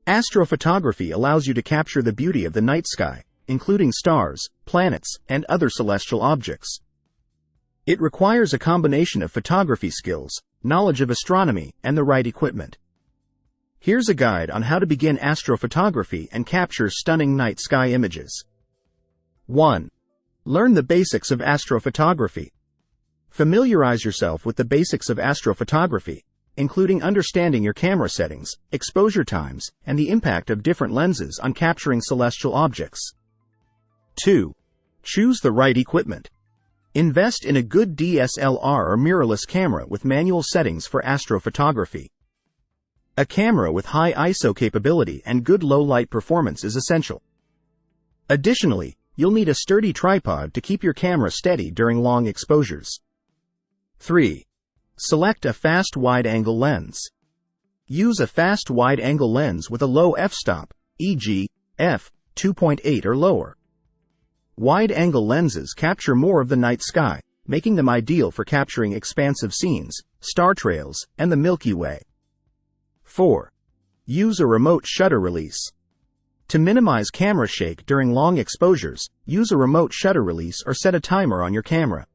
Astrophotography allows you to capture the beauty of the night sky, including stars, planets, and other celestial objects. It requires a combination of photography skills, knowledge of astronomy, and the right equipment. Here's a guide on how to begin astrophotography and capture stunning night sky images. 1. Learn the basics of astrophotography. Familiarize yourself with the basics of astrophotography, including understanding your camera settings, exposure times, and the impact of different lenses on capturing celestial objects. 2. Choose the right equipment. Invest in a good DSLR or mirrorless camera with manual settings for astrophotography. A camera with high ISO capability and good low-light performance is essential. Additionally, you'll need a sturdy tripod to keep your camera steady during long exposures. 3. Select a fast wide-angle lens. Use a fast wide-angle lens with a low f-stop, e.g., f2.8 or lower. Wide-angle lenses capture more of the night sky, making them ideal for capturing expansive scenes, star trails, and the Milky Way. 4. Use a remote shutter release. To minimize camera shake during long exposures, use a remote shutter release or set a timer on your camera.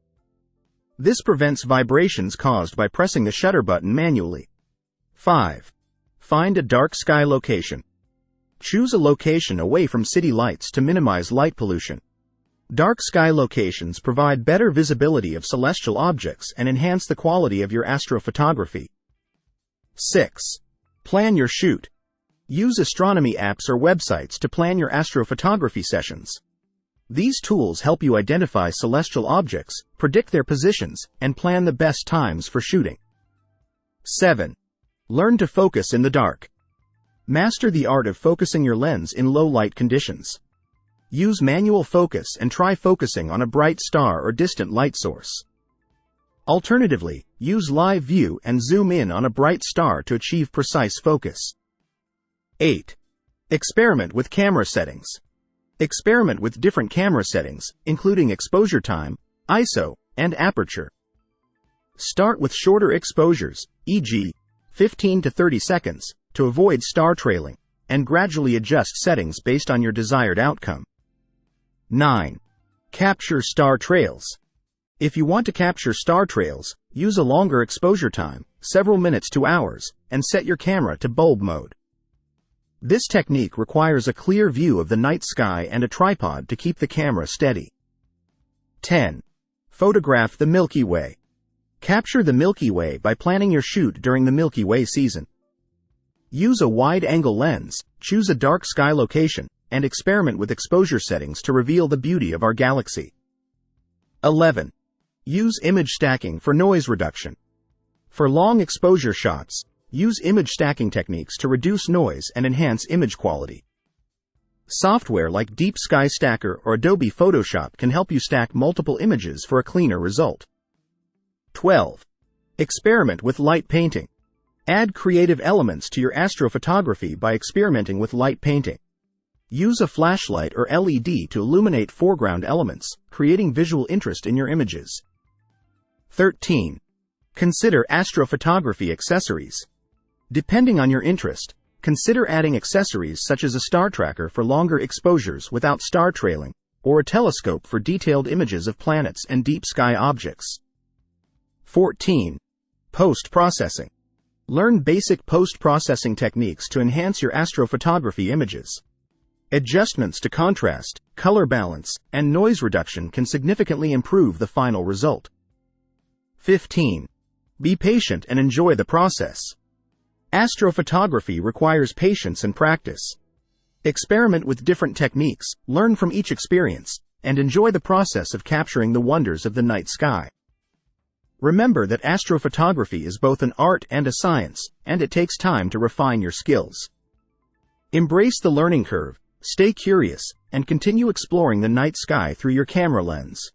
This prevents vibrations caused by pressing the shutter button manually. 5. Find a dark sky location. Choose a location away from city lights to minimize light pollution. Dark sky locations provide better visibility of celestial objects and enhance the quality of your astrophotography. 6. Plan your shoot. Use astronomy apps or websites to plan your astrophotography sessions. These tools help you identify celestial objects, predict their positions, and plan the best times for shooting. 7. Learn to focus in the dark. Master the art of focusing your lens in low-light conditions. Use manual focus and try focusing on a bright star or distant light source. Alternatively, use live view and zoom in on a bright star to achieve precise focus. 8. Experiment with camera settings. Experiment with different camera settings, including exposure time, ISO, and aperture. Start with shorter exposures, e.g., 15 to 30 seconds, to avoid star trailing, and gradually adjust settings based on your desired outcome. 9. Capture star trails. If you want to capture star trails, use a longer exposure time, several minutes to hours, and set your camera to bulb mode. This technique requires a clear view of the night sky and a tripod to keep the camera steady. 10. Photograph the Milky Way. Capture the Milky Way by planning your shoot during the Milky Way season. Use a wide-angle lens, choose a dark sky location, and experiment with exposure settings to reveal the beauty of our galaxy. 11. Use image stacking for noise reduction. For long exposure shots, use image stacking techniques to reduce noise and enhance image quality. Software like Deep Sky Stacker or Adobe Photoshop can help you stack multiple images for a cleaner result. 12. Experiment with light painting. Add creative elements to your astrophotography by experimenting with light painting. Use a flashlight or LED to illuminate foreground elements, creating visual interest in your images. 13. Consider astrophotography accessories. Depending on your interest, consider adding accessories such as a star tracker for longer exposures without star trailing, or a telescope for detailed images of planets and deep sky objects. 14. Post-processing. Learn basic post-processing techniques to enhance your astrophotography images. Adjustments to contrast, color balance, and noise reduction can significantly improve the final result. 15. Be patient and enjoy the process. Astrophotography requires patience and practice. Experiment with different techniques, learn from each experience, and enjoy the process of capturing the wonders of the night sky. Remember that astrophotography is both an art and a science, and it takes time to refine your skills. Embrace the learning curve, stay curious, and continue exploring the night sky through your camera lens.